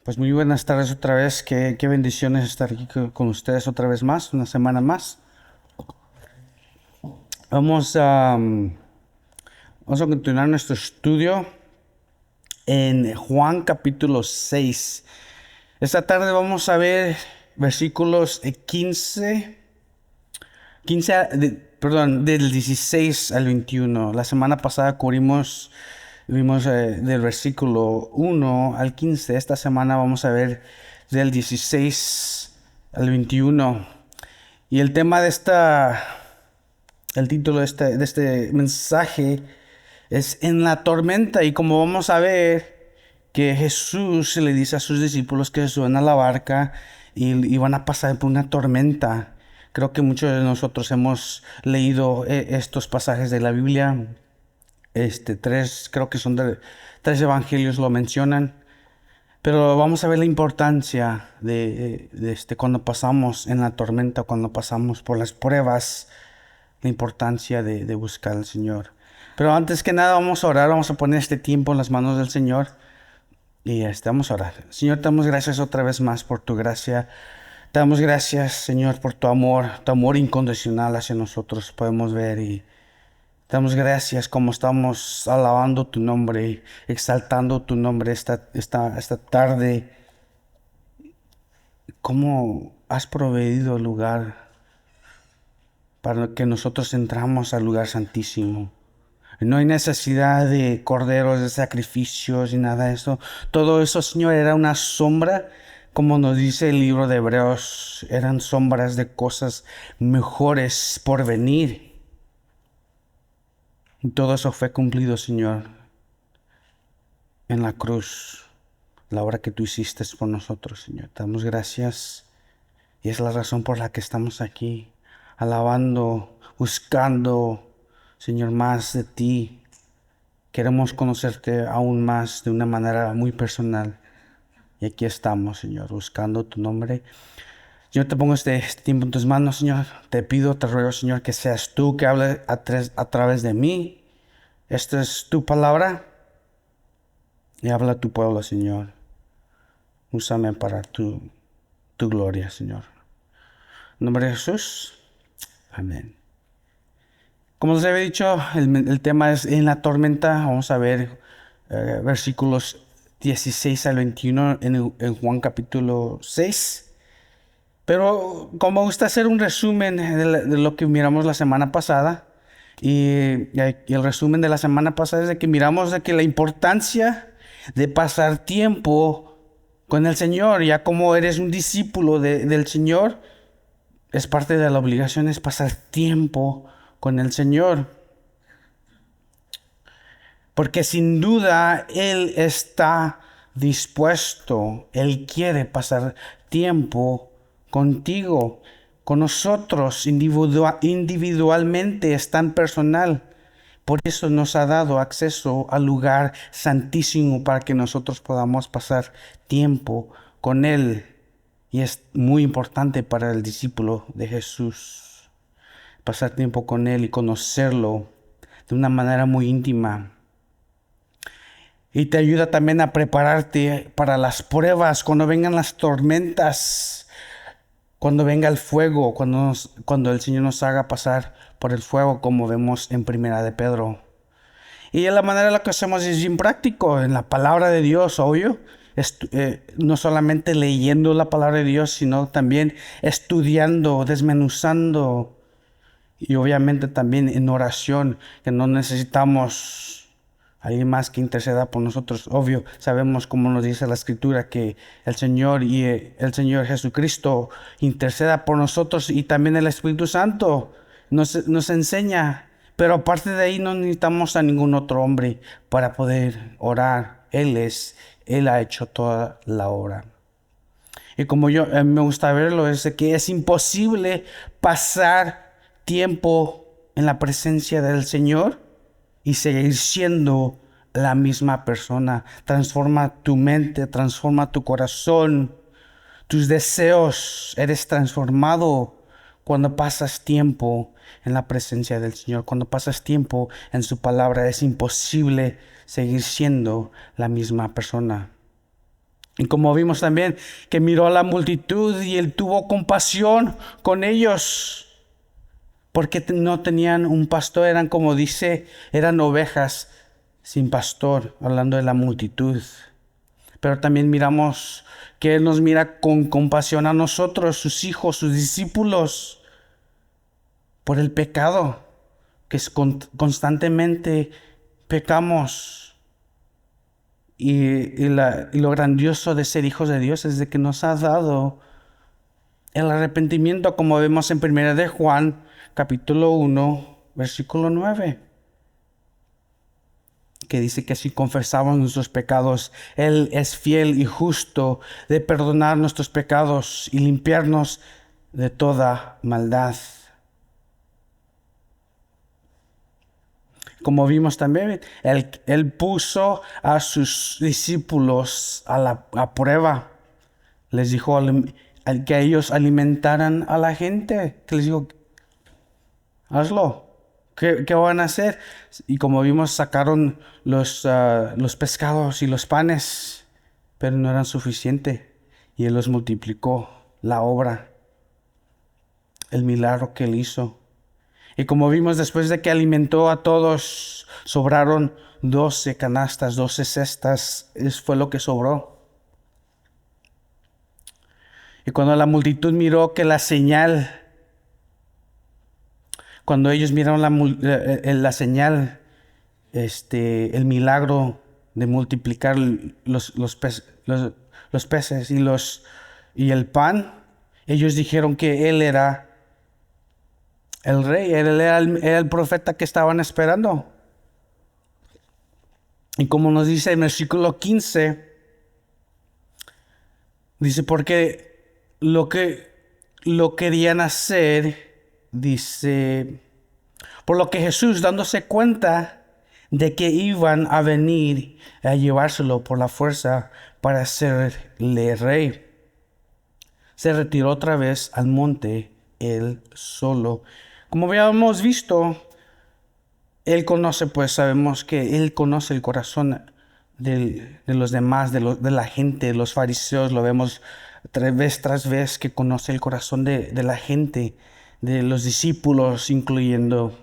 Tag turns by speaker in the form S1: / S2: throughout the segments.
S1: Pues muy buenas tardes otra vez. Qué bendiciones estar aquí con ustedes otra vez más, una semana más. Vamos a, vamos a continuar nuestro estudio en Juan capítulo 6. Esta tarde vamos a ver versículos 15 perdón, del 16 al 21. La semana pasada vimos del versículo 1 al 15. Esta semana vamos a ver del 16 al 21. Y el título de este mensaje es En la tormenta. Y como vamos a ver que Jesús le dice a sus discípulos que se suban a la barca y van a pasar por una tormenta. Creo que muchos de nosotros hemos leído estos pasajes de la Biblia. Creo que son tres evangelios lo mencionan. Pero vamos a ver la importancia de cuando pasamos en la tormenta, cuando pasamos por las pruebas, la importancia de buscar al Señor. Pero antes que nada vamos a orar, vamos a poner este tiempo en las manos del Señor y vamos a orar. Señor, te damos gracias otra vez más por tu gracia. Te damos gracias, Señor, por tu amor incondicional hacia nosotros. Podemos ver y te damos gracias como estamos alabando tu nombre y exaltando tu nombre esta tarde. ¿Cómo has proveído lugar para que nosotros entramos al lugar santísimo? No hay necesidad de corderos, de sacrificios y nada de eso. Todo eso, Señor, era una sombra, como nos dice el libro de Hebreos, eran sombras de cosas mejores por venir. Y todo eso fue cumplido, Señor, en la cruz, la obra que tú hiciste por nosotros, Señor. Te damos gracias y es la razón por la que estamos aquí, alabando, buscando, Señor, más de ti. Queremos conocerte aún más de una manera muy personal. Y aquí estamos, Señor, buscando tu nombre. Yo te pongo este tiempo en tus manos, Señor. Te pido, te ruego, Señor, que seas tú que hable a través de mí. Esta es tu palabra. Y habla a tu pueblo, Señor. Úsame para tu gloria, Señor. En nombre de Jesús. Amén. Como les había dicho, el tema es en la tormenta. Vamos a ver versículos 16 al 21 en Juan capítulo 6. Pero como me gusta hacer un resumen de lo que miramos la semana pasada, y el resumen de la semana pasada es de que miramos de que la importancia de pasar tiempo con el Señor, ya como eres un discípulo del Señor, es parte de la obligación es pasar tiempo con el Señor. Porque sin duda Él está dispuesto, Él quiere pasar tiempo contigo, con nosotros, individualmente, es tan personal. Por eso nos ha dado acceso al lugar santísimo para que nosotros podamos pasar tiempo con Él. Y es muy importante para el discípulo de Jesús pasar tiempo con Él y conocerlo de una manera muy íntima. Y te ayuda también a prepararte para las pruebas, cuando vengan las tormentas, cuando venga el fuego, cuando el Señor nos haga pasar por el fuego, como vemos en Primera de Pedro. Y de la manera en la que hacemos es bien práctico, en la palabra de Dios, obvio. No solamente leyendo la palabra de Dios, sino también estudiando, desmenuzando. Y obviamente también en oración, que no necesitamos alguien más que interceda por nosotros. Obvio, sabemos como nos dice la Escritura que el Señor y el Señor Jesucristo interceda por nosotros y también el Espíritu Santo nos enseña. Pero aparte de ahí no necesitamos a ningún otro hombre para poder orar. Él ha hecho toda la obra. Y como me gusta verlo, es de que es imposible pasar tiempo en la presencia del Señor y seguir siendo la misma persona. Transforma tu mente, transforma tu corazón, tus deseos. Eres transformado cuando pasas tiempo en la presencia del Señor. Cuando pasas tiempo en su palabra, es imposible seguir siendo la misma persona. Y como vimos también que miró a la multitud y él tuvo compasión con ellos, porque no tenían un pastor, eran como dice, eran ovejas sin pastor, hablando de la multitud. Pero también miramos que Él nos mira con compasión a nosotros, sus hijos, sus discípulos, por el pecado, que es constantemente pecamos. Y lo grandioso de ser hijos de Dios es de que nos ha dado el arrepentimiento, como vemos en 1 de Juan, capítulo 1, versículo 9. Que dice que si confesamos nuestros pecados, Él es fiel y justo de perdonar nuestros pecados y limpiarnos de toda maldad. Como vimos también, Él puso a sus discípulos a prueba. Les dijo que ellos alimentaran a la gente. Que les dijo, hazlo. ¿Qué van a hacer? Y como vimos, sacaron los pescados y los panes, pero no eran suficientes. Y Él los multiplicó, la obra, el milagro que Él hizo. Y como vimos, después de que alimentó a todos, sobraron 12 canastas, 12 cestas. Eso fue lo que sobró. Y cuando la multitud miró que la señal, cuando ellos miraron la señal, el milagro de multiplicar los peces y el pan, ellos dijeron que Él era el rey, Él era el profeta que estaban esperando. Y como nos dice en el versículo 15, dice, porque lo querían hacer, dice, por lo que Jesús, dándose cuenta de que iban a venir a llevárselo por la fuerza para hacerle rey, se retiró otra vez al monte él solo. Como habíamos visto, Él conoce, pues sabemos que Él conoce el corazón de los demás, de la gente, de los fariseos. Lo vemos vez tras vez que conoce el corazón de la gente, de los discípulos incluyendo.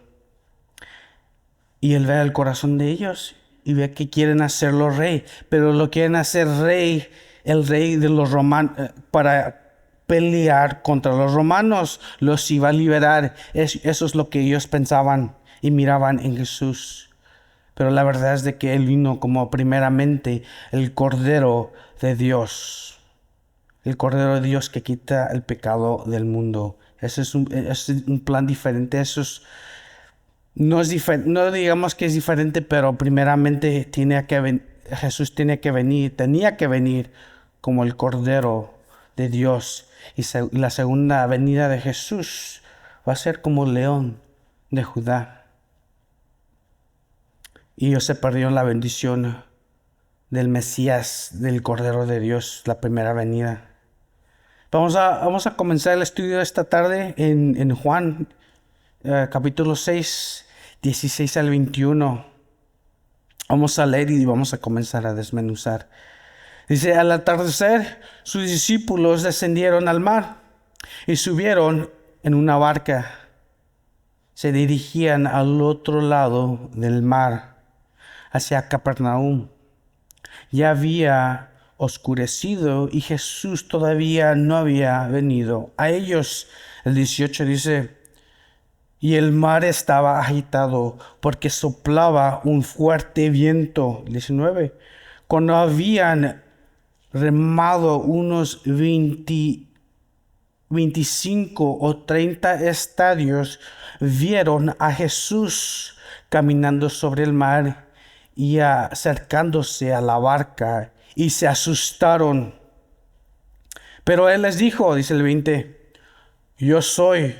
S1: Y Él ve el corazón de ellos y ve que quieren hacerlo rey, pero lo quieren hacer rey, el rey de los romanos, para pelear contra los romanos, los iba a liberar. Eso es lo que ellos pensaban y miraban en Jesús. Pero la verdad es de que Él vino como primeramente el Cordero de Dios. El Cordero de Dios que quita el pecado del mundo. Ese es un plan diferente. No es diferente, no digamos que es diferente, pero primeramente tenía que venir como el Cordero de Dios. Y la segunda venida de Jesús va a ser como el león de Judá. Y ellos se perdieron la bendición del Mesías, del Cordero de Dios, la primera venida. Vamos a comenzar el estudio de esta tarde en Juan, capítulo 6, 16 al 21. Vamos a leer y vamos a comenzar a desmenuzar. Dice, al atardecer, sus discípulos descendieron al mar y subieron en una barca. Se dirigían al otro lado del mar, hacia Capernaum. Ya había oscurecido y Jesús todavía no había venido a ellos. El 18 dice, y el mar estaba agitado porque soplaba un fuerte viento. 19, cuando habían remado unos 25 o 30 estadios, vieron a Jesús caminando sobre el mar y acercándose a la barca y se asustaron. Pero Él les dijo, dice el 20, yo soy,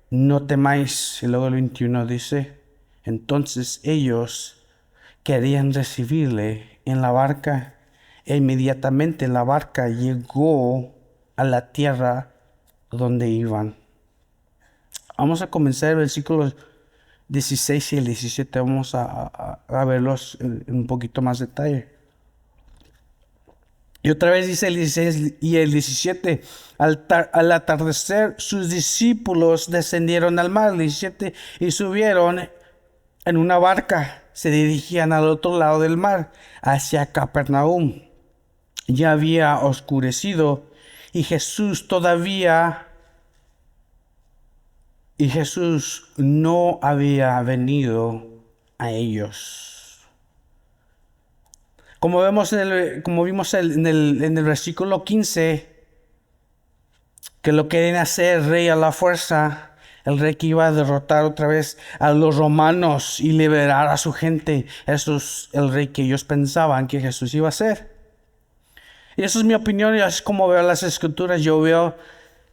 S1: no temáis. Y luego el 21 dice, entonces ellos querían recibirle en la barca e inmediatamente la barca llegó a la tierra donde iban. Vamos a comenzar el versículo 16 y el 17. Vamos a verlos en un poquito más detalle. Y otra vez dice el 16 y el 17, al atardecer sus discípulos descendieron al mar, el 17, y subieron en una barca, se dirigían al otro lado del mar, hacia Capernaum. Ya había oscurecido y Jesús no había venido a ellos. Como vimos en el versículo 15, que lo querían hacer rey a la fuerza, el rey que iba a derrotar otra vez a los romanos y liberar a su gente. Eso es el rey que ellos pensaban que Jesús iba a ser. Y eso es mi opinión, y así como veo las escrituras, yo veo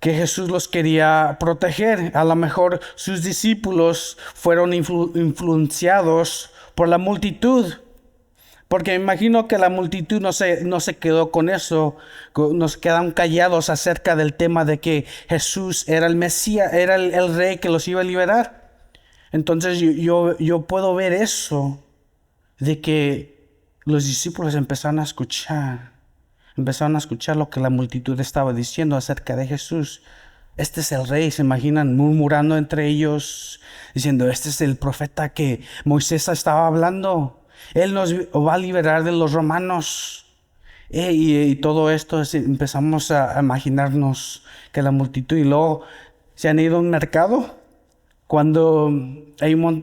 S1: que Jesús los quería proteger. A lo mejor sus discípulos fueron influenciados por la multitud. Porque me imagino que la multitud no se quedó con eso, nos quedaron callados acerca del tema de que Jesús era el Mesías, era el rey que los iba a liberar. Entonces yo puedo ver eso, de que los discípulos empezaron a escuchar lo que la multitud estaba diciendo acerca de Jesús. Este es el rey, se imaginan murmurando entre ellos, diciendo, este es el profeta que Moisés estaba hablando. Él nos va a liberar de los romanos. Y todo esto, empezamos a imaginarnos que la multitud, y luego se han ido a un mercado cuando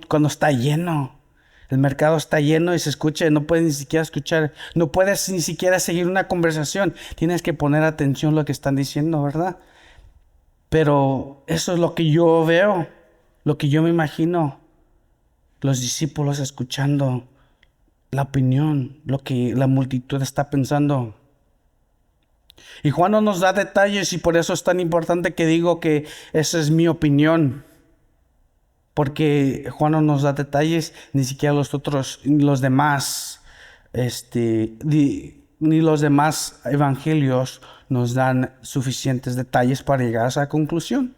S1: cuando está lleno. El mercado está lleno y se escucha, no puedes ni siquiera escuchar, no puedes ni siquiera seguir una conversación. Tienes que poner atención a lo que están diciendo, ¿verdad? Pero eso es lo que yo veo, lo que yo me imagino. Los discípulos escuchando la opinión, lo que la multitud está pensando. Y Juan no nos da detalles, y por eso es tan importante que digo que esa es mi opinión. Porque Juan no nos da detalles, ni siquiera los demás, ni los demás evangelios nos dan suficientes detalles para llegar a esa conclusión.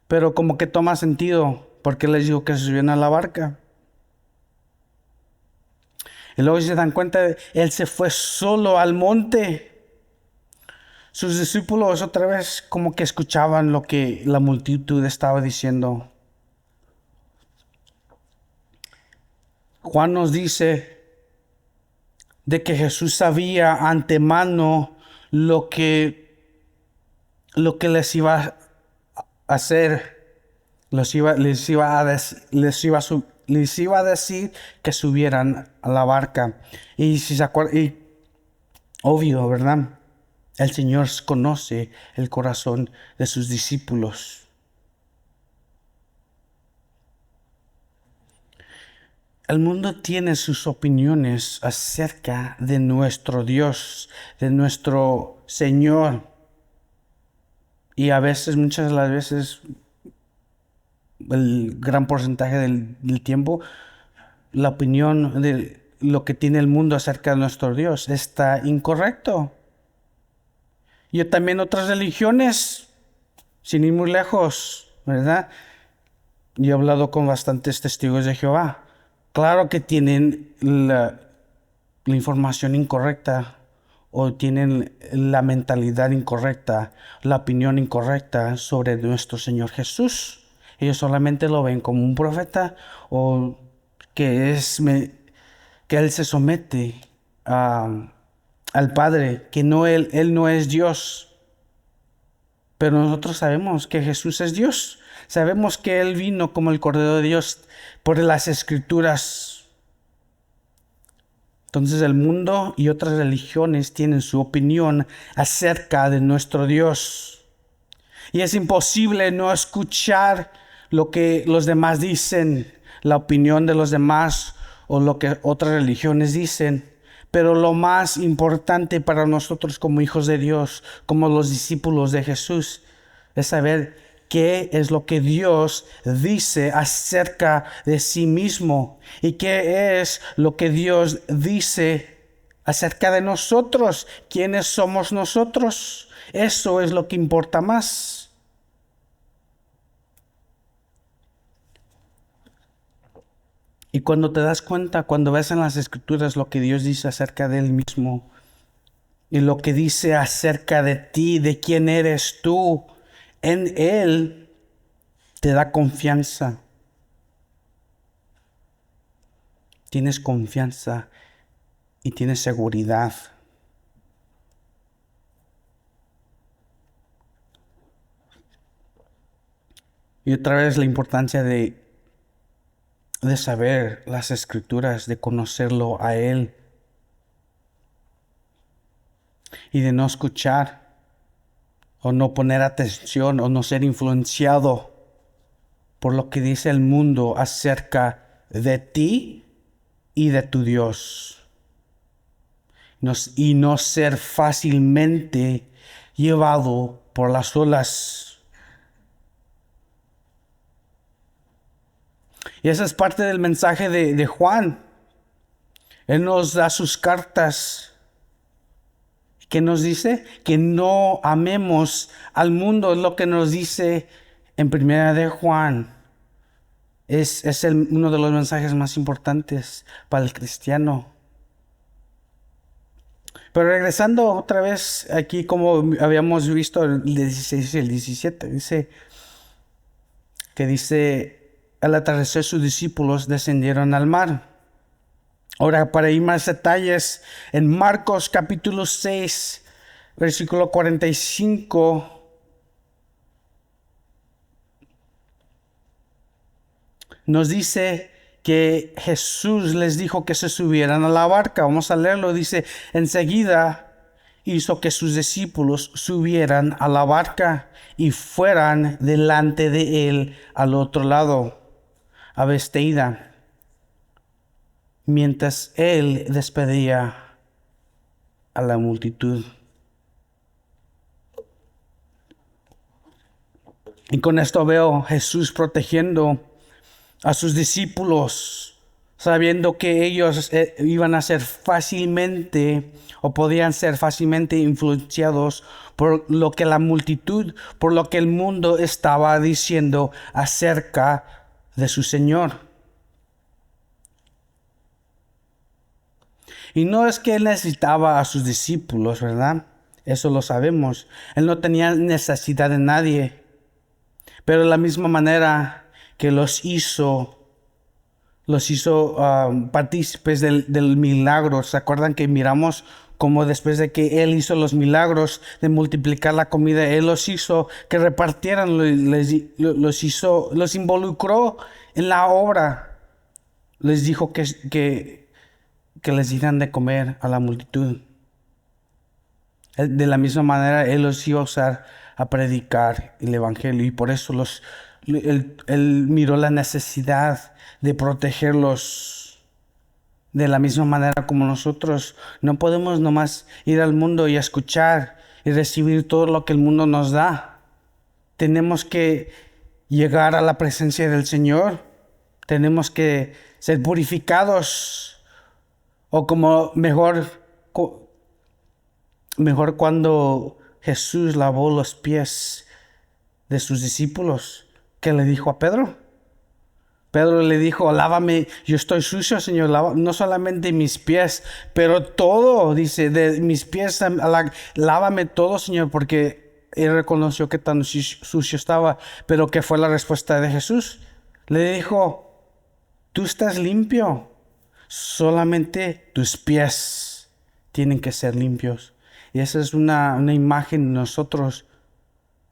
S1: Pero como que toma sentido, porque les digo que se subieron a la barca. Y luego se dan cuenta, él se fue solo al monte. Sus discípulos otra vez como que escuchaban lo que la multitud estaba diciendo. Juan nos dice de que Jesús sabía antemano lo que les iba a hacer. Les iba a decir que subieran a la barca. Y si se acuerdan, y obvio, ¿verdad? El Señor conoce el corazón de sus discípulos. El mundo tiene sus opiniones acerca de nuestro Dios, de nuestro Señor. Y muchas de las veces, el gran porcentaje del tiempo, la opinión de lo que tiene el mundo acerca de nuestro Dios está incorrecto. Y también otras religiones, sin ir muy lejos, ¿verdad? Yo he hablado con bastantes testigos de Jehová. Claro que tienen la información incorrecta, o tienen la mentalidad incorrecta, la opinión incorrecta sobre nuestro Señor Jesús. Ellos solamente lo ven como un profeta, o que Él se somete al Padre, que Él no es Dios. Pero nosotros sabemos que Jesús es Dios. Sabemos que Él vino como el Cordero de Dios por las Escrituras. Entonces el mundo y otras religiones tienen su opinión acerca de nuestro Dios. Y es imposible no escuchar lo que los demás dicen, la opinión de los demás o lo que otras religiones dicen. Pero lo más importante para nosotros como hijos de Dios, como los discípulos de Jesús, es saber qué es lo que Dios dice acerca de sí mismo, y qué es lo que Dios dice acerca de nosotros. ¿Quiénes somos nosotros? Eso es lo que importa más. Y cuando te das cuenta, cuando ves en las Escrituras lo que Dios dice acerca de Él mismo, y lo que dice acerca de ti, de quién eres tú, en Él te da confianza. Tienes confianza y tienes seguridad. Y otra vez la importancia de saber las escrituras, de conocerlo a Él y de no escuchar o no poner atención o no ser influenciado por lo que dice el mundo acerca de ti y de tu Dios. Y no ser fácilmente llevado por las olas. Y esa es parte del mensaje de Juan. Él nos da sus cartas. ¿Qué nos dice? Que no amemos al mundo. Es lo que nos dice en Primera de Juan. Es uno de los mensajes más importantes para el cristiano. Pero regresando otra vez aquí, como habíamos visto el 16 y el 17, dice, al atardecer sus discípulos descendieron al mar. Ahora, para ir más detalles, en Marcos capítulo 6, versículo 45, nos dice que Jesús les dijo que se subieran a la barca. Vamos a leerlo. Dice, enseguida hizo que sus discípulos subieran a la barca y fueran delante de él al otro lado, a Bethsaida, mientras él despedía a la multitud. Y con esto veo a Jesús protegiendo a sus discípulos, sabiendo que ellos iban a ser fácilmente o podían ser fácilmente influenciados por lo que la multitud, por lo que el mundo estaba diciendo acerca de su Señor. Y no es que Él necesitaba a sus discípulos, ¿verdad? Eso lo sabemos. Él no tenía necesidad de nadie. Pero de la misma manera que los hizo partícipes del milagro. ¿Se acuerdan que miramos cómo después de que Él hizo los milagros de multiplicar la comida, Él los hizo que repartieran, los involucró en la obra? Les dijo que les dieran de comer a la multitud. De la misma manera, Él los iba a usar a predicar el evangelio, y por eso él miró la necesidad de protegerlos. De la misma manera como nosotros no podemos nomás ir al mundo y escuchar y recibir todo lo que el mundo nos da. Tenemos que llegar a la presencia del Señor. Tenemos que ser purificados, o como mejor cuando Jesús lavó los pies de sus discípulos, ¿qué le dijo a Pedro? Pedro le dijo, lávame, yo estoy sucio, Señor, no solamente mis pies, pero todo, dice, de mis pies, lávame todo, Señor, porque él reconoció que tan sucio estaba. Pero ¿qué fue la respuesta de Jesús? Le dijo, tú estás limpio, solamente tus pies tienen que ser limpios. Y esa es una imagen de nosotros,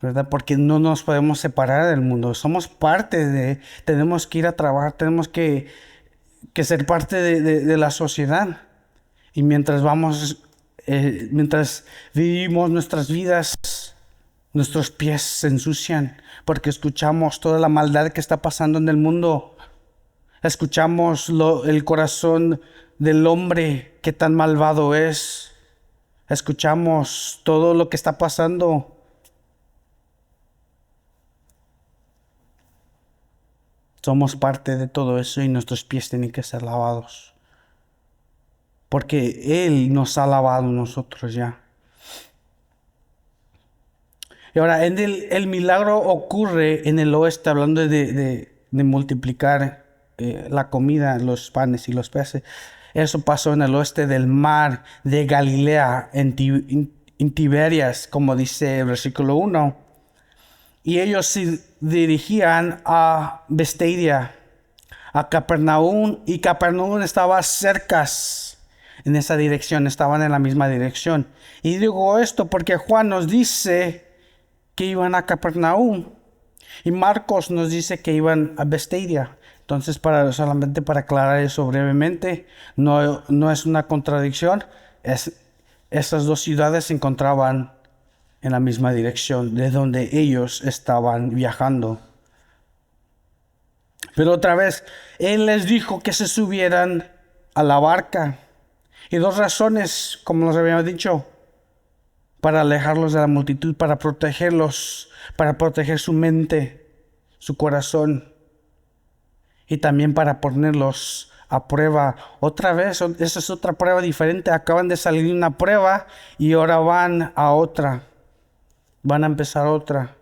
S1: ¿verdad? Porque no nos podemos separar del mundo. Somos parte tenemos que ir a trabajar, tenemos que ser parte de la sociedad. Y mientras vivimos nuestras vidas, nuestros pies se ensucian porque escuchamos toda la maldad que está pasando en el mundo. Escuchamos el corazón del hombre, que tan malvado es. Escuchamos todo lo que está pasando. Somos parte de todo eso y nuestros pies tienen que ser lavados. Porque Él nos ha lavado a nosotros ya. Y ahora, el milagro ocurre en el oeste, hablando de multiplicar la comida, los panes y los peces. Eso pasó en el oeste del mar de Galilea, en Tiberias, como dice el versículo 1. Y ellos se dirigían a Bethsaida, a Capernaum, y Capernaum estaba cerca en esa dirección, estaban en la misma dirección. Y digo esto porque Juan nos dice que iban a Capernaum y Marcos nos dice que iban a Bethsaida. Entonces, solamente para aclarar eso brevemente, no es una contradicción. Esas dos ciudades se encontraban en la misma dirección de donde ellos estaban viajando. Pero otra vez, Él les dijo que se subieran a la barca. Y dos razones, como les había dicho, para alejarlos de la multitud, para protegerlos, para proteger su mente, su corazón, y también para ponerlos a prueba. Otra vez, esa es otra prueba diferente. Acaban de salir de una prueba y ahora van a otra. Van a empezar otra.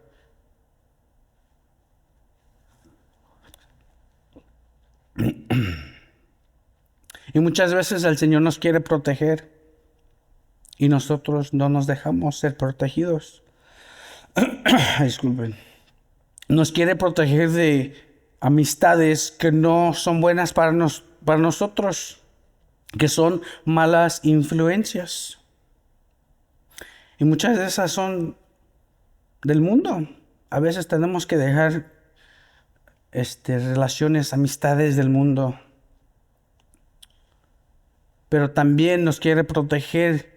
S1: Y muchas veces el Señor nos quiere proteger y nosotros no nos dejamos ser protegidos. Disculpen. Nos quiere proteger de amistades que no son buenas para nosotros, que son malas influencias. Y muchas de esas son del mundo. A veces tenemos que dejar relaciones, amistades del mundo. Pero también nos quiere proteger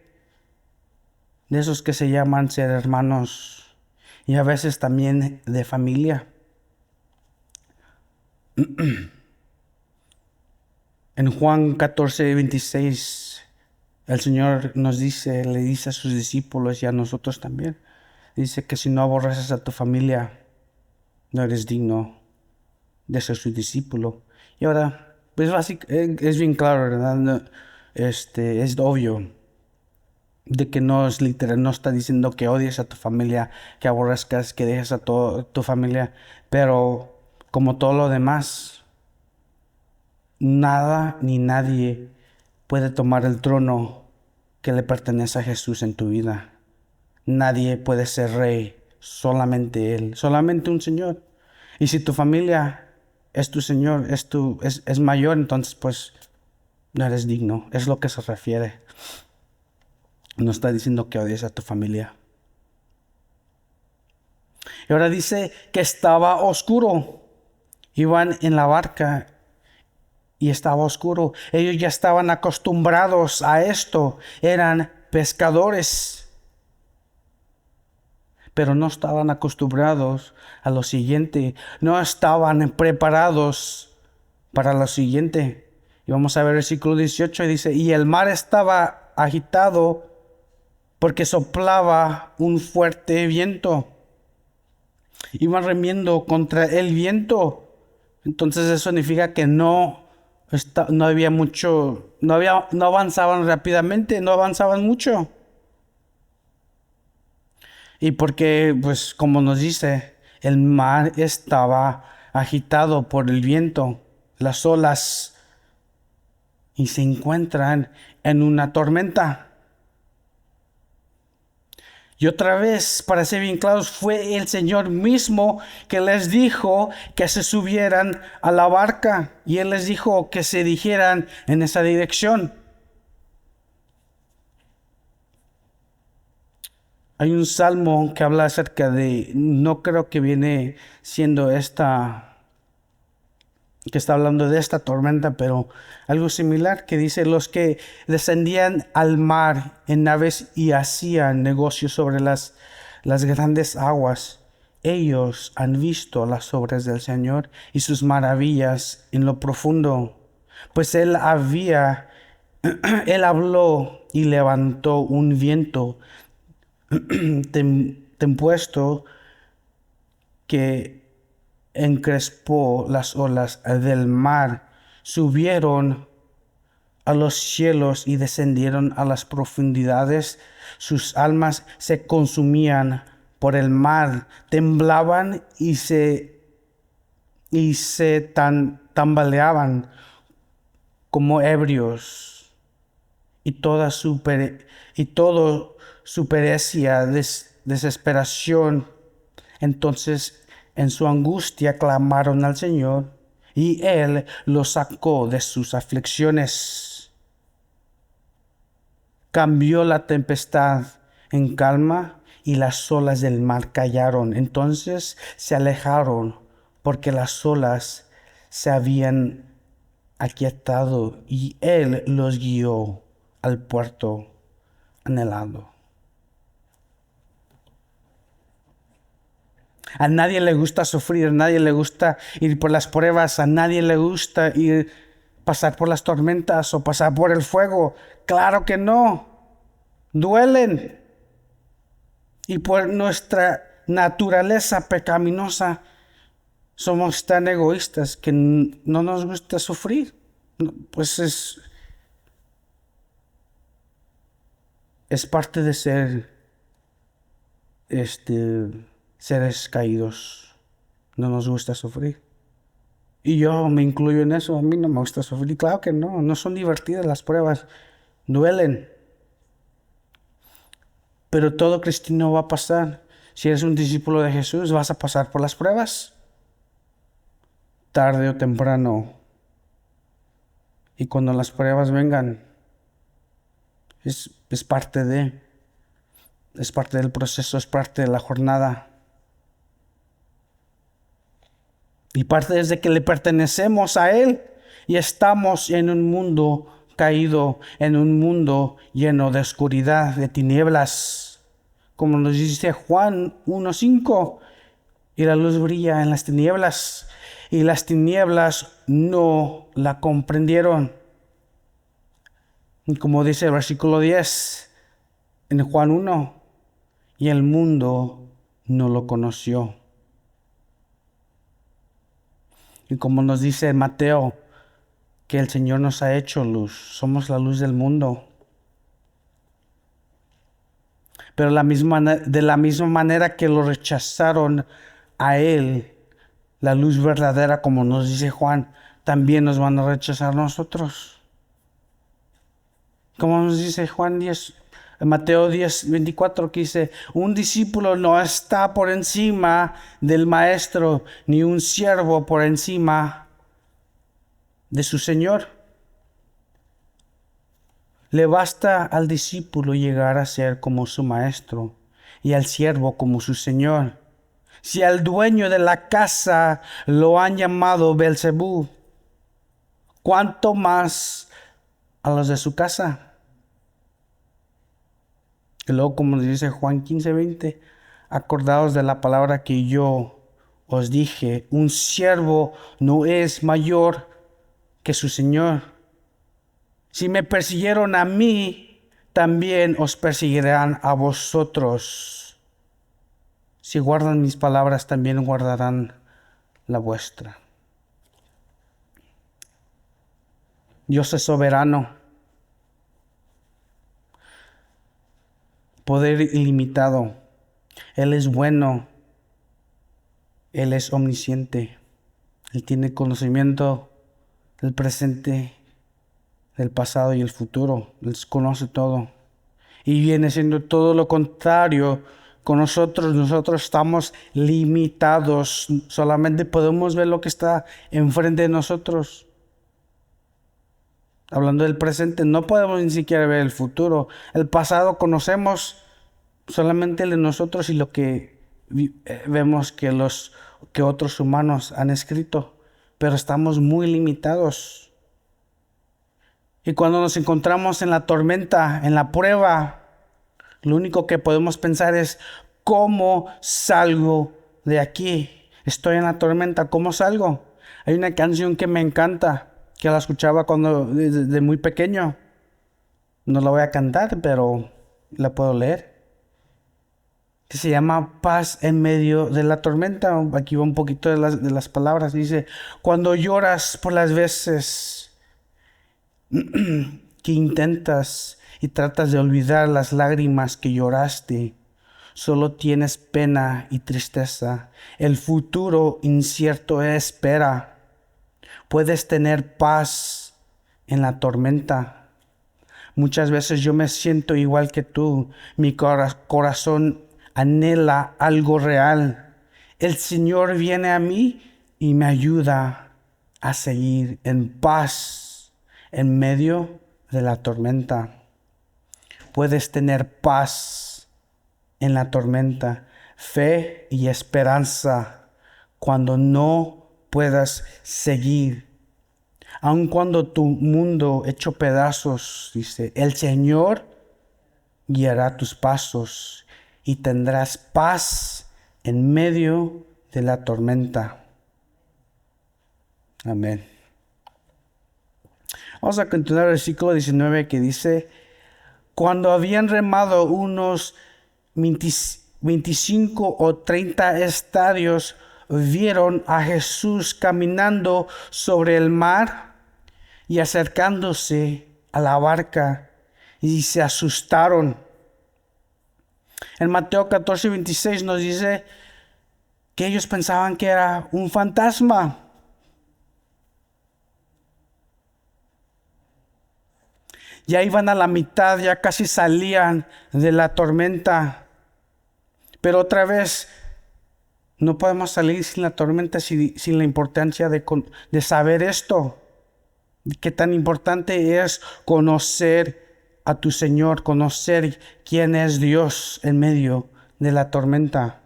S1: de esos que se llaman ser hermanos y a veces también de familia. En Juan 14:26, el Señor le dice a sus discípulos y a nosotros también, dice que si no aborreces a tu familia, no eres digno de ser su discípulo. Y ahora, pues es bien claro, ¿verdad? No, es obvio de que no es literal, no está diciendo que odies a tu familia, que aborrezcas, que dejes a tu familia, pero como todo lo demás, nada ni nadie puede tomar el trono que le pertenece a Jesús en tu vida. Nadie puede ser rey, solamente Él, solamente un Señor. Y si tu familia es tu Señor, es mayor, entonces pues no eres digno, es lo que se refiere. No está diciendo que odies a tu familia. Y ahora dice que estaba oscuro. Iban en la barca y estaba oscuro. Ellos ya estaban acostumbrados a esto. Eran pescadores. Pero no estaban acostumbrados a lo siguiente. No estaban preparados para lo siguiente. Y vamos a ver el versículo 18. Dice, y el mar estaba agitado porque soplaba un fuerte viento. Iban remiendo contra el viento. Entonces eso significa que no había mucho, no avanzaban rápidamente, no avanzaban mucho. Y porque, pues como nos dice, el mar estaba agitado por el viento, las olas, y se encuentran en una tormenta. Y otra vez, para ser bien claros, fue el Señor mismo que les dijo que se subieran a la barca. Y Él les dijo que se dirigieran en esa dirección. Hay un salmo que habla acerca de, no creo que viene siendo que está hablando de esta tormenta, pero algo similar que dice, los que descendían al mar en naves y hacían negocios sobre las grandes aguas, ellos han visto las obras del Señor y sus maravillas en lo profundo. Pues Él habló y levantó un viento tempestuoso que encrespó las olas del mar, subieron a los cielos y descendieron a las profundidades. Sus almas se consumían por el mar, temblaban y se tambaleaban como ebrios, y todo su perecia, desesperación. Entonces, en su angustia clamaron al Señor, y Él los sacó de sus aflicciones. Cambió la tempestad en calma, y las olas del mar callaron. Entonces se alejaron, porque las olas se habían aquietado, y Él los guió al puerto anhelado. A nadie le gusta sufrir, a nadie le gusta ir por las pruebas, a nadie le gusta pasar por las tormentas o pasar por el fuego. Claro que no, duelen. Y por nuestra naturaleza pecaminosa somos tan egoístas que no nos gusta sufrir. Pues es parte de ser seres caídos. No nos gusta sufrir. Y yo me incluyo en eso. A mí no me gusta sufrir. Claro que no son divertidas las pruebas. Duelen. Pero todo cristiano va a pasar. Si eres un discípulo de Jesús, vas a pasar por las pruebas. Tarde o temprano. Y cuando las pruebas vengan, es parte del proceso, es parte de la jornada. Y parte es de que le pertenecemos a Él y estamos en un mundo caído, en un mundo lleno de oscuridad, de tinieblas. Como nos dice Juan 1:5, y la luz brilla en las tinieblas, y las tinieblas no la comprendieron. Y como dice el versículo 10 en Juan 1, y el mundo no lo conoció. Y como nos dice Mateo, que el Señor nos ha hecho luz, somos la luz del mundo. Pero de la misma manera que lo rechazaron a Él, la luz verdadera, como nos dice Juan, también nos van a rechazar a nosotros. Como nos dice Mateo 10:24, que dice, un discípulo no está por encima del maestro, ni un siervo por encima de su Señor. Le basta al discípulo llegar a ser como su maestro y al siervo como su Señor. Si al dueño de la casa lo han llamado Beelzebú, ¿cuánto más a los de su casa? Y luego, como nos dice Juan 15:20, acordaos de la palabra que yo os dije, un siervo no es mayor que su Señor. Si me persiguieron a mí, también os perseguirán a vosotros. Si guardan mis palabras, también guardarán la vuestra. Dios es soberano, poder ilimitado. Él es bueno, Él es omnisciente. Él tiene conocimiento del presente, del pasado y el futuro. Él conoce todo. Y viene siendo todo lo contrario con nosotros. Nosotros estamos limitados. Solamente podemos ver lo que está enfrente de nosotros. Hablando del presente, no podemos ni siquiera ver el futuro. El pasado conocemos solamente el de nosotros y lo que vemos que otros humanos han escrito. Pero estamos muy limitados. Y cuando nos encontramos en la tormenta, en la prueba, lo único que podemos pensar es, ¿cómo salgo de aquí? Estoy en la tormenta, ¿cómo salgo? Hay una canción que me encanta, que la escuchaba desde muy pequeño. No la voy a cantar, pero la puedo leer. Que se llama Paz en medio de la tormenta. Aquí va un poquito de las palabras. Dice, cuando lloras por las veces que intentas y tratas de olvidar las lágrimas que lloraste, solo tienes pena y tristeza. El futuro incierto espera. Puedes tener paz, en la tormenta. Muchas veces yo me siento igual que tú. Mi corazón anhela algo real. El Señor viene a mí y me ayuda a seguir en paz en medio de la tormenta. Puedes tener paz en la tormenta, fe y esperanza cuando no puedas seguir. Aun cuando tu mundo hecho pedazos, dice, el Señor guiará tus pasos y tendrás paz en medio de la tormenta. Amén. Vamos a continuar el versículo 19 que dice, cuando habían remado unos 25 o 30 estadios, vieron a Jesús caminando sobre el mar y acercándose a la barca, y se asustaron. En Mateo 14:26 nos dice que ellos pensaban que era un fantasma. Ya iban a la mitad, ya casi salían de la tormenta. Pero otra vez, no podemos salir sin la tormenta, sin la importancia de saber esto. Qué tan importante es conocer a tu Señor, conocer quién es Dios en medio de la tormenta.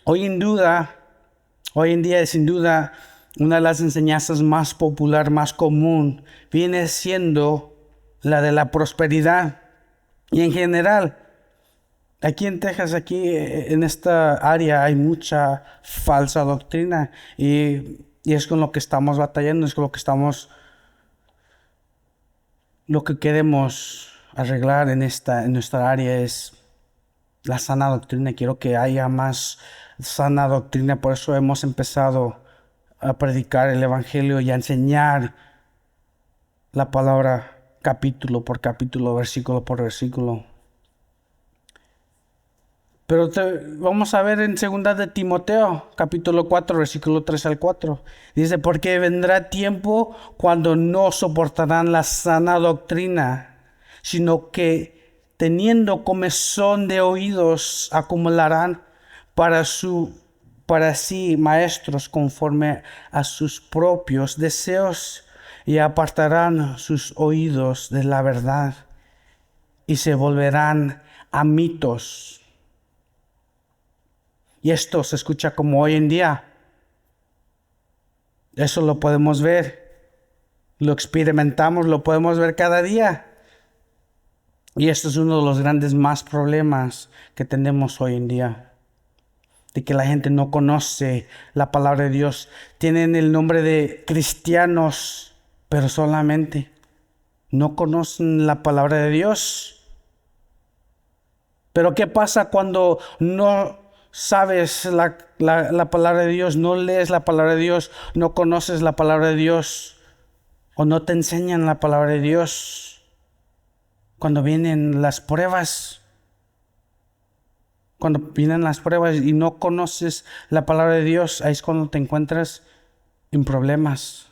S1: Hoy en día, sin duda, una de las enseñanzas más popular, más común, viene siendo la de la prosperidad. Y en general, aquí en Texas, aquí en esta área hay mucha falsa doctrina y es con lo que estamos batallando, es con lo que queremos arreglar en nuestra área es la sana doctrina. Quiero que haya más sana doctrina, por eso hemos empezado a predicar el Evangelio y a enseñar la palabra capítulo por capítulo, versículo por versículo. Pero vamos a ver en 2 de Timoteo, capítulo 4, versículo 3 al 4. Dice, porque vendrá tiempo cuando no soportarán la sana doctrina, sino que teniendo comezón de oídos, acumularán para sí maestros conforme a sus propios deseos, y apartarán sus oídos de la verdad y se volverán a mitos. Y esto se escucha como hoy en día. Eso lo podemos ver, lo experimentamos, lo podemos ver cada día. Y esto es uno de los grandes más problemas que tenemos hoy en día. De que la gente no conoce la palabra de Dios. Tienen el nombre de cristianos, pero solamente no conocen la palabra de Dios. Pero ¿qué pasa cuando no sabes la palabra de Dios, no lees la palabra de Dios, no conoces la palabra de Dios o no te enseñan la palabra de Dios? Cuando vienen las pruebas, y no conoces la palabra de Dios, ahí es cuando te encuentras en problemas.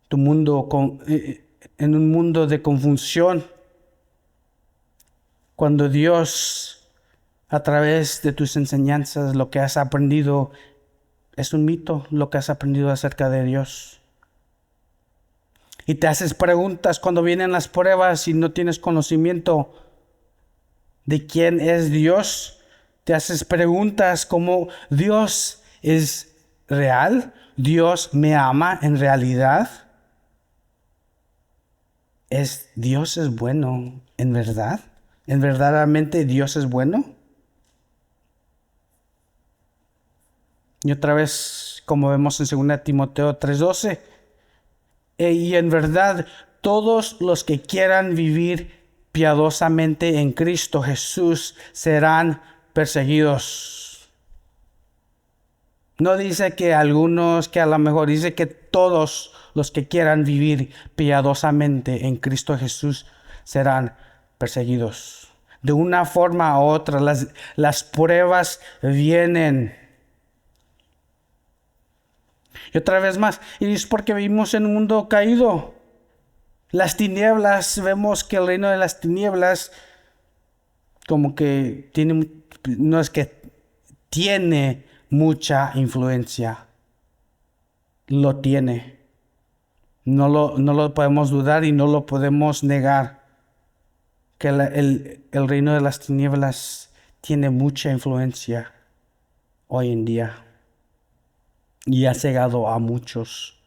S1: En un mundo de confusión. Cuando Dios, a través de tus enseñanzas, lo que has aprendido es un mito, lo que has aprendido acerca de Dios. Y te haces preguntas cuando vienen las pruebas y no tienes conocimiento de quién es Dios. Te haces preguntas como, ¿Dios es real? ¿Dios me ama en realidad? ¿Dios es bueno en verdad? ¿En verdaderamente Dios es bueno? Y otra vez, como vemos en 2 Timoteo 3:12, y en verdad todos los que quieran vivir piadosamente en Cristo Jesús serán perseguidos. No dice que algunos, que a lo mejor, dice que todos los que quieran vivir piadosamente en Cristo Jesús serán perseguidos. De una forma u otra, las pruebas vienen. Y otra vez más, y es porque vivimos en un mundo caído. Las tinieblas, vemos que el reino de las tinieblas como que tiene, no es que tiene mucha influencia, lo tiene. No lo podemos dudar y no lo podemos negar, que el reino de las tinieblas tiene mucha influencia hoy en día y ha cegado a muchos,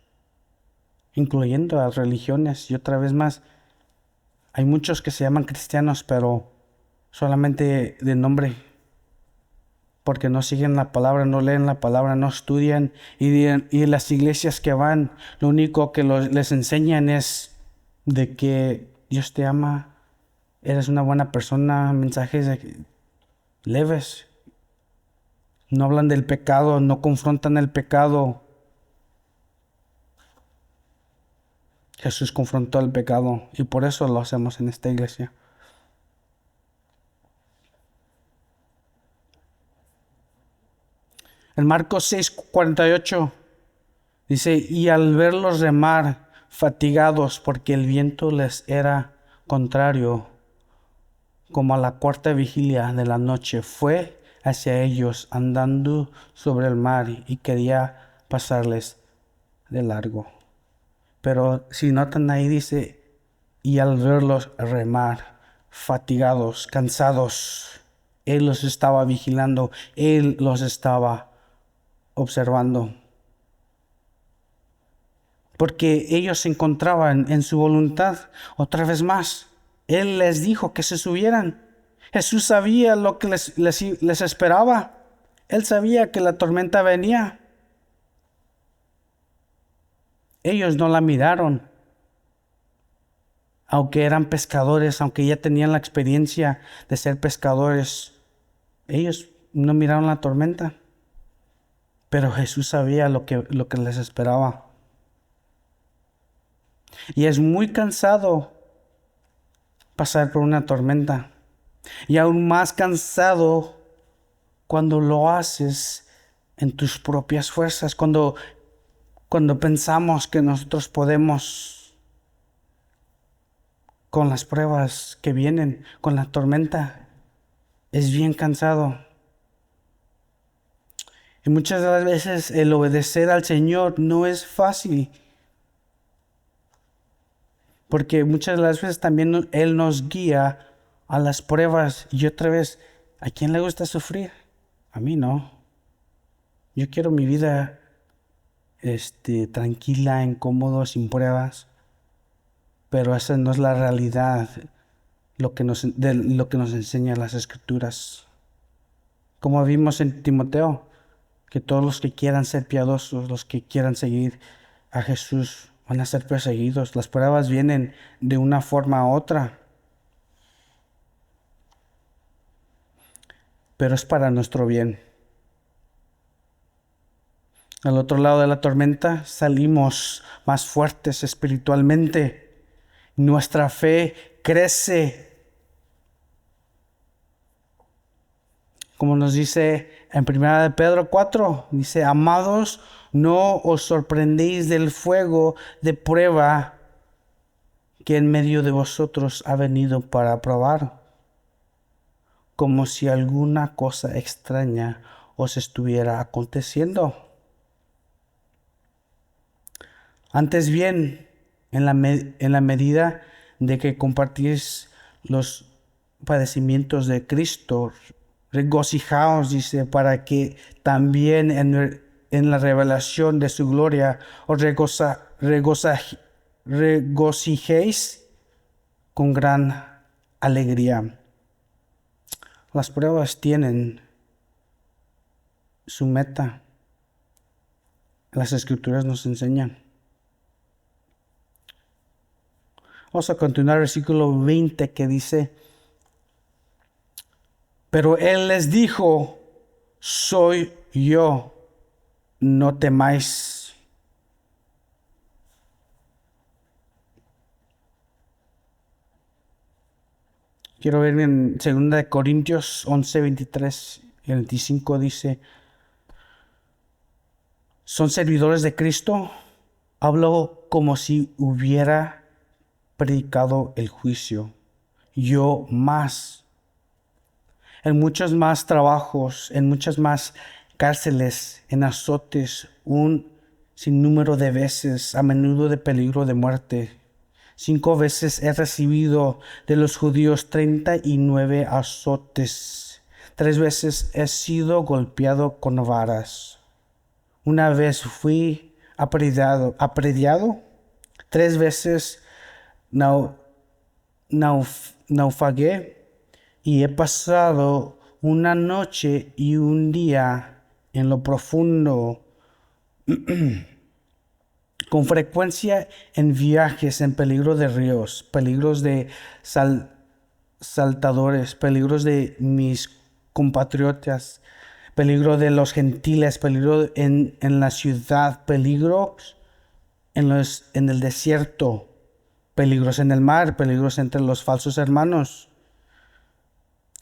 S1: incluyendo a religiones. Y otra vez más, hay muchos que se llaman cristianos, pero solamente de nombre, porque no siguen la palabra, no leen la palabra, no estudian. Y las iglesias que van, lo único que les enseñan es de que Dios te ama, eres una buena persona, mensajes leves. No hablan del pecado, no confrontan el pecado. Jesús confrontó el pecado y por eso lo hacemos en esta iglesia. En Marcos 6:48 dice, y al verlos remar fatigados porque el viento les era contrario, como a la cuarta vigilia de la noche, fue hacia ellos andando sobre el mar y quería pasarles de largo. Pero si notan ahí dice, y al verlos remar, fatigados, cansados, Él los estaba vigilando, Él los estaba observando. Porque ellos se encontraban en su voluntad. Otra vez más, Él les dijo que se subieran. Jesús sabía lo que les esperaba. Él sabía que la tormenta venía. Ellos no la miraron. Aunque eran pescadores, aunque ya tenían la experiencia de ser pescadores, ellos no miraron la tormenta. Pero Jesús sabía lo que les esperaba. Y es muy cansado pasar por una tormenta. Y aún más cansado cuando lo haces en tus propias fuerzas, cuando pensamos que nosotros podemos con las pruebas que vienen, con la tormenta. Es bien cansado. Y muchas de las veces el obedecer al Señor no es fácil. Porque muchas de las veces también Él nos guía a las pruebas. Y otra vez, ¿a quién le gusta sufrir? A mí no. Yo quiero mi vida tranquila, incómodo, sin pruebas. Pero esa no es la realidad de lo que nos enseñan las Escrituras. Como vimos en Timoteo, que todos los que quieran ser piadosos, los que quieran seguir a Jesús, van a ser perseguidos. Las pruebas vienen de una forma u otra, pero es para nuestro bien. Al otro lado de la tormenta salimos más fuertes espiritualmente. Nuestra fe crece. Como nos dice en 1 Pedro 4, dice, amados, no os sorprendéis del fuego de prueba que en medio de vosotros ha venido para probar, como si alguna cosa extraña os estuviera aconteciendo. Antes bien, en la medida de que compartís los padecimientos de Cristo, regocijaos, dice, para que también en la revelación de su gloria os regocijéis con gran alegría. Las pruebas tienen su meta. Las Escrituras nos enseñan. Vamos a continuar el versículo 20 que dice, pero Él les dijo, soy yo, no temáis. Quiero ver en 2 Corintios 11, 23 y 25 dice, son servidores de Cristo, hablo como si hubiera predicado el juicio. Yo más, en muchos más trabajos, en muchas más cárceles, en azotes, un sinnúmero de veces, a menudo de peligro de muerte. 5 veces he recibido de los judíos 39 azotes. 3 veces he sido golpeado con varas. Una vez fui aprediado. 3 veces naufragué y he pasado una noche y un día en lo profundo. Con frecuencia en viajes en peligro de ríos, peligros de saltadores, peligros de mis compatriotas, peligro de los gentiles, peligro en la ciudad, peligros en el desierto, peligros en el mar, peligros entre los falsos hermanos,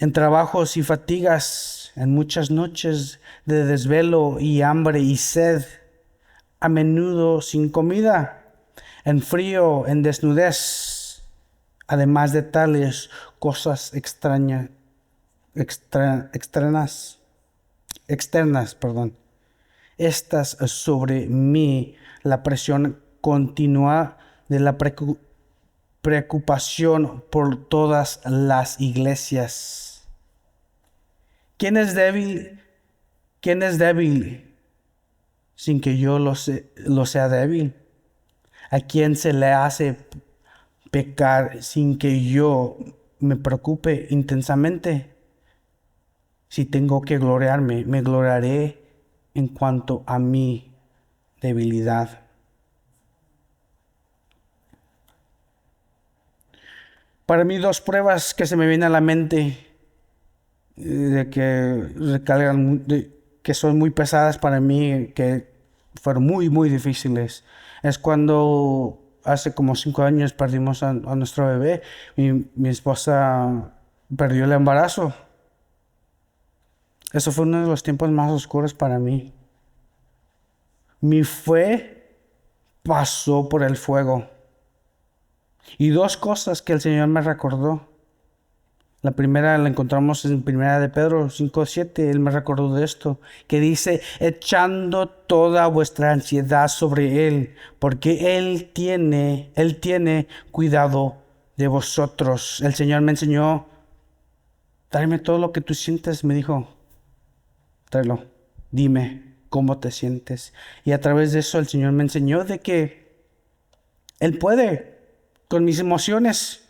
S1: en trabajos y fatigas, en muchas noches de desvelo y hambre y sed, a menudo sin comida, en frío, en desnudez, además de tales cosas externas, Estas sobre mí la presión continua de la preocupación por todas las iglesias. ¿Quién es débil? ¿Quién es débil sin que yo lo sea débil? ¿A quién se le hace pecar sin que yo me preocupe intensamente? Si tengo que gloriarme, me gloriaré en cuanto a mi debilidad. Para mí, 2 pruebas que se me vienen a la mente de que recalgan, que son muy pesadas para mí, que fueron muy, muy difíciles. Es cuando hace como 5 años perdimos a nuestro bebé. Mi esposa perdió el embarazo. Eso fue uno de los tiempos más oscuros para mí. Mi fe pasó por el fuego. Y 2 cosas que el Señor me recordó. La primera la encontramos en Primera de Pedro 5:7. Él me recordó de esto, que dice, echando toda vuestra ansiedad sobre Él, porque Él tiene cuidado de vosotros. El Señor me enseñó, tráeme todo lo que tú sientes, me dijo, tráelo, dime cómo te sientes. Y a través de eso el Señor me enseñó de que Él puede con mis emociones.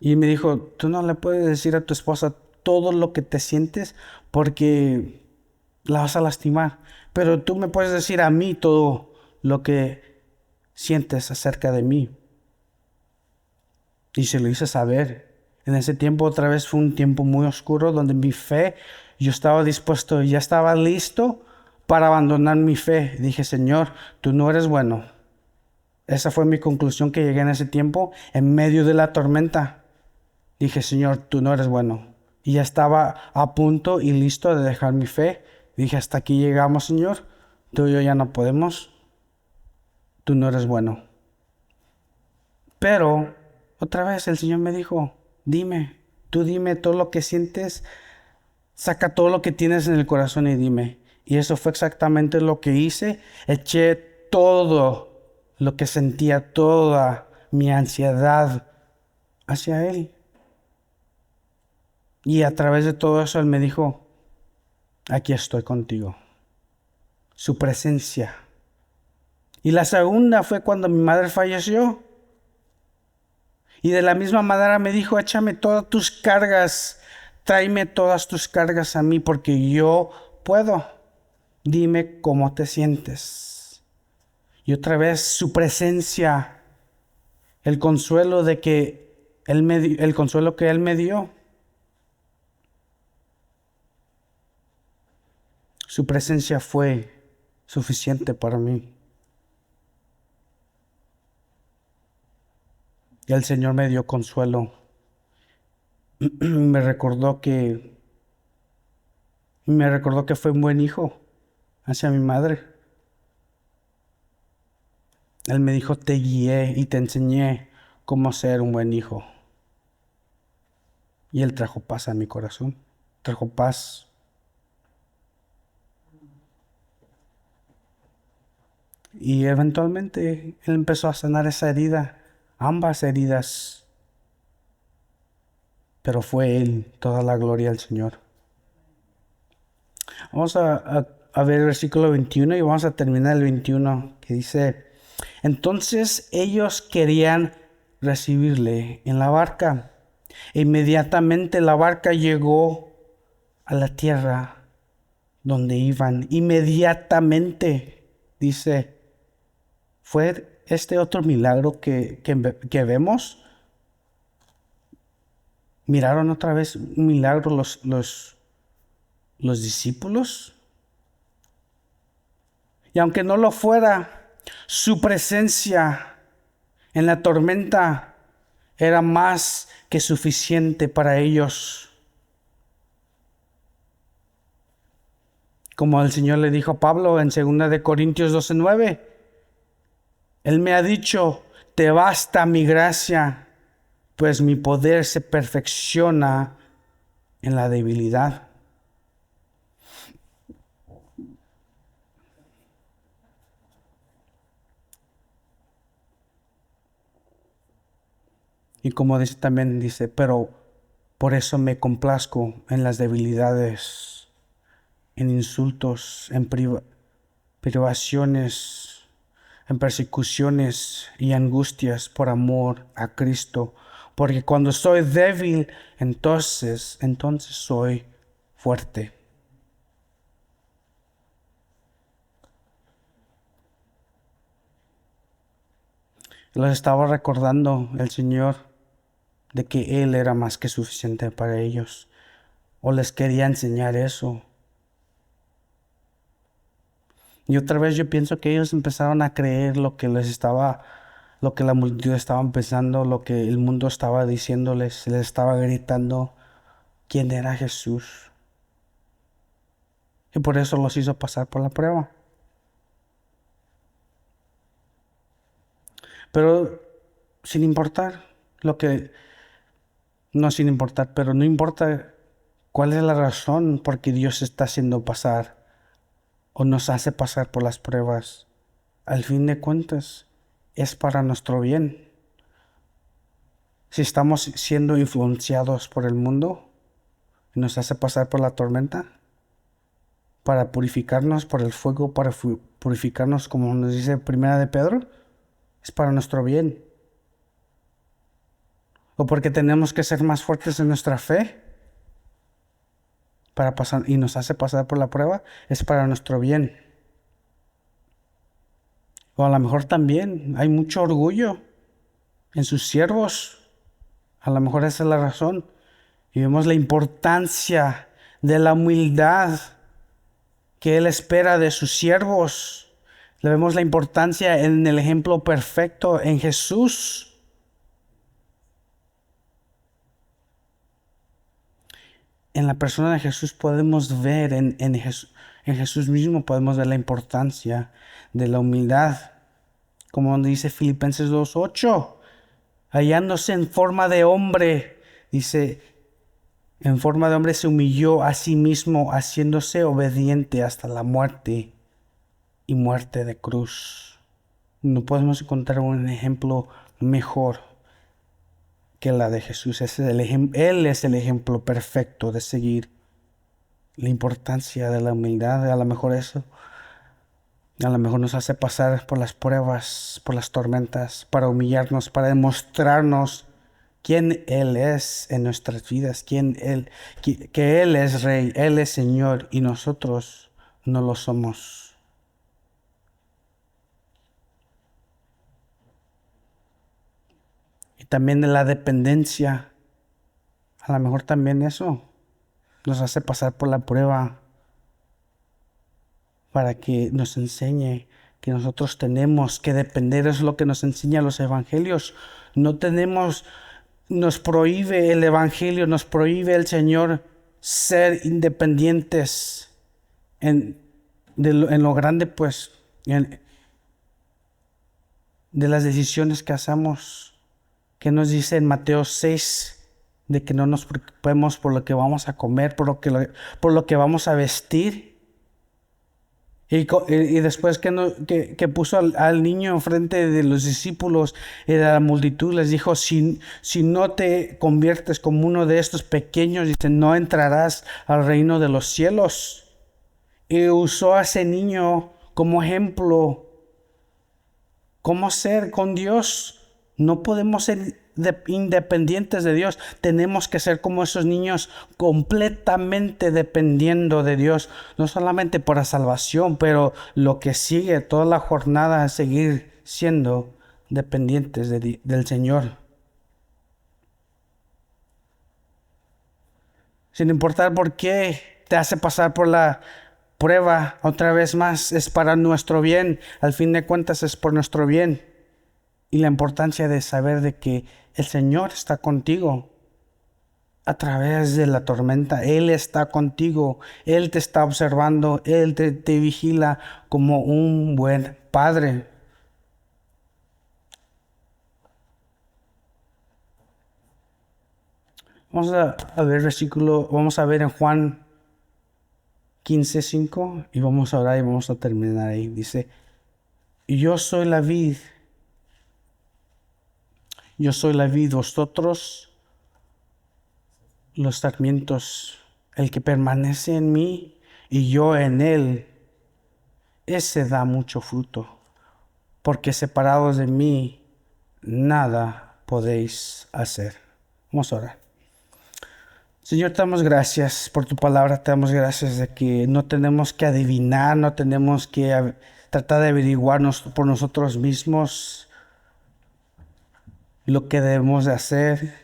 S1: Y me dijo, tú no le puedes decir a tu esposa todo lo que te sientes porque la vas a lastimar. Pero tú me puedes decir a mí todo lo que sientes acerca de mí. Y se lo hice saber. En ese tiempo otra vez fue un tiempo muy oscuro donde mi fe, yo estaba dispuesto, ya estaba listo para abandonar mi fe. Dije, Señor, tú no eres bueno. Esa fue mi conclusión que llegué en ese tiempo, en medio de la tormenta. Dije, Señor, tú no eres bueno. Y ya estaba a punto y listo de dejar mi fe. Dije, hasta aquí llegamos, Señor. Tú y yo ya no podemos. Tú no eres bueno. Pero otra vez el Señor me dijo, tú dime todo lo que sientes. Saca todo lo que tienes en el corazón y dime. Y eso fue exactamente lo que hice. Eché todo lo que sentía, toda mi ansiedad hacia Él. Y a través de todo eso Él me dijo, aquí estoy contigo. Su presencia. Y la segunda fue cuando mi madre falleció. Y de la misma manera me dijo, échame todas tus cargas, tráeme todas tus cargas a mí porque yo puedo. Dime cómo te sientes. Y otra vez su presencia, el consuelo de que el consuelo que Él me dio. Su presencia fue suficiente para mí. Y el Señor me dio consuelo. Me recordó que fue un buen hijo hacia mi madre. Él me dijo, te guié y te enseñé cómo ser un buen hijo. Y Él trajo paz a mi corazón, trajo paz. Y eventualmente Él empezó a sanar esa herida, ambas heridas, pero fue Él, toda la gloria al Señor. Vamos a ver el versículo 21 y vamos a terminar el 21, que dice, entonces ellos querían recibirle en la barca. Inmediatamente la barca llegó a la tierra donde iban. Inmediatamente, dice, fue este otro milagro que vemos. Miraron otra vez un milagro los discípulos. Y aunque no lo fuera, su presencia en la tormenta era más que suficiente para ellos. Como el Señor le dijo a Pablo en 2 de Corintios 12:9, Él me ha dicho, te basta mi gracia, pues mi poder se perfecciona en la debilidad. Y como dice también, dice, pero por eso me complazco en las debilidades, en insultos, en privaciones, en persecuciones y angustias por amor a Cristo. Porque cuando soy débil, entonces soy fuerte. Les estaba recordando el Señor de que Él era más que suficiente para ellos. O les quería enseñar eso. Y otra vez yo pienso que ellos empezaron a creer lo que la multitud estaba pensando, lo que el mundo estaba diciéndoles, les estaba gritando quién era Jesús. Y por eso los hizo pasar por la prueba. Pero sin importar pero no importa cuál es la razón por que Dios está haciendo pasar o nos hace pasar por las pruebas. Al fin de cuentas, es para nuestro bien. Si estamos siendo influenciados por el mundo y nos hace pasar por la tormenta, para purificarnos por el fuego, para purificarnos como nos dice Primera de Pedro, es para nuestro bien. O porque tenemos que ser más fuertes en nuestra fe para pasar y nos hace pasar por la prueba, es para nuestro bien. O a lo mejor también hay mucho orgullo en sus siervos. A lo mejor esa es la razón. Y vemos la importancia de la humildad que Él espera de sus siervos. Le vemos la importancia en el ejemplo perfecto en Jesús. En la persona de Jesús podemos ver, en Jesús mismo podemos ver la importancia de la humildad. Como dice Filipenses 2:8, hallándose en forma de hombre, dice, en forma de hombre se humilló a sí mismo, haciéndose obediente hasta la muerte y muerte de cruz. No podemos encontrar un ejemplo mejor que la de Jesús. Él es el ejemplo perfecto de seguir. La importancia de la humildad, a lo mejor eso, a lo mejor nos hace pasar por las pruebas, por las tormentas, para humillarnos, para demostrarnos quién Él es en nuestras vidas, que Él es Rey, Él es Señor y nosotros no lo somos. Y también de la dependencia, a lo mejor también eso nos hace pasar por la prueba para que nos enseñe que nosotros tenemos que depender. Eso es lo que nos enseñan los evangelios. Nos prohíbe el evangelio, nos prohíbe el Señor ser independientes en lo grande, pues, de las decisiones que hacemos, que nos dice en Mateo 6, de que no nos preocupemos por lo que vamos a comer, por lo que vamos a vestir. Y después que puso al niño enfrente de los discípulos y de la multitud, les dijo, si no te conviertes como uno de estos pequeños, dice, no entrarás al reino de los cielos. Y usó a ese niño como ejemplo. ¿Cómo ser con Dios? No podemos ser independientes de Dios. Tenemos que ser como esos niños, completamente dependiendo de Dios. No solamente por la salvación, pero lo que sigue, toda la jornada, es seguir siendo dependientes del Señor. Sin importar por qué te hace pasar por la prueba, otra vez más, es para nuestro bien. Al fin de cuentas es por nuestro bien. Y la importancia de saber de que el Señor está contigo a través de la tormenta. Él está contigo. Él te está observando. Él te vigila como un buen padre. Vamos a ver versículo, vamos a ver en Juan 15:5 y vamos a orar y vamos a terminar ahí. Dice, yo soy la vid, vosotros los sarmientos. El que permanece en mí y yo en él, ese da mucho fruto, porque separados de mí nada podéis hacer. Vamos a orar. Señor, te damos gracias por tu palabra, te damos gracias de que no tenemos que adivinar, no tenemos que tratar de averiguarnos por nosotros mismos lo que debemos de hacer.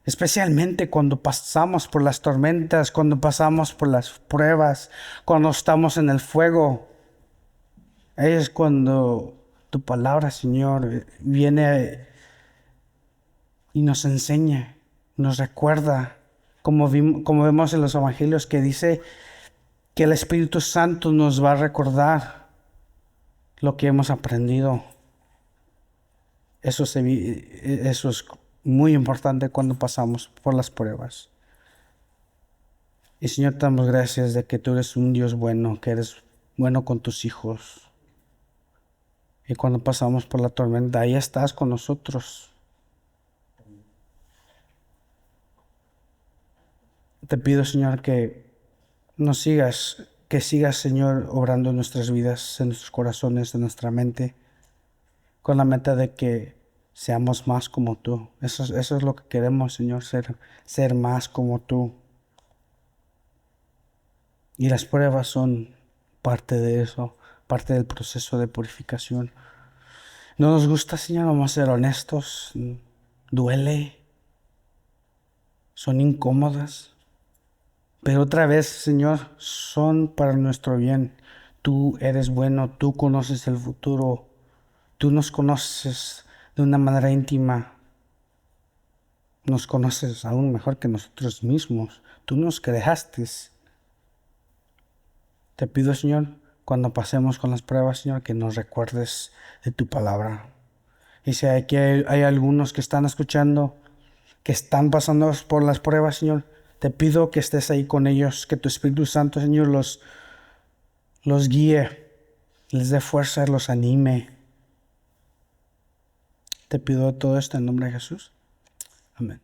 S1: Especialmente cuando pasamos por las tormentas, cuando pasamos por las pruebas, cuando estamos en el fuego. Es cuando tu palabra, Señor, viene y nos enseña, nos recuerda, como vemos en los evangelios, que dice que el Espíritu Santo nos va a recordar lo que hemos aprendido. Eso es muy importante cuando pasamos por las pruebas. Y Señor, te damos gracias de que tú eres un Dios bueno, que eres bueno con tus hijos. Y cuando pasamos por la tormenta, ahí estás con nosotros. Te pido, Señor, que sigas, Señor, obrando en nuestras vidas, en nuestros corazones, en nuestra mente, con la meta de que seamos más como tú. Eso es lo que queremos, Señor, ser más como tú. Y las pruebas son parte de eso, parte del proceso de purificación. No nos gusta, Señor, vamos a ser honestos. Duele. Son incómodas. Pero otra vez, Señor, son para nuestro bien. Tú eres bueno, tú conoces el futuro. Tú nos conoces de una manera íntima. Nos conoces aún mejor que nosotros mismos. Tú nos creaste. Te pido, Señor, cuando pasemos con las pruebas, Señor, que nos recuerdes de tu palabra. Y si aquí hay algunos que están escuchando, que están pasando por las pruebas, Señor, te pido que estés ahí con ellos, que tu Espíritu Santo, Señor, los guíe, les dé fuerza, los anime. Te pido todo esto en nombre de Jesús. Amén.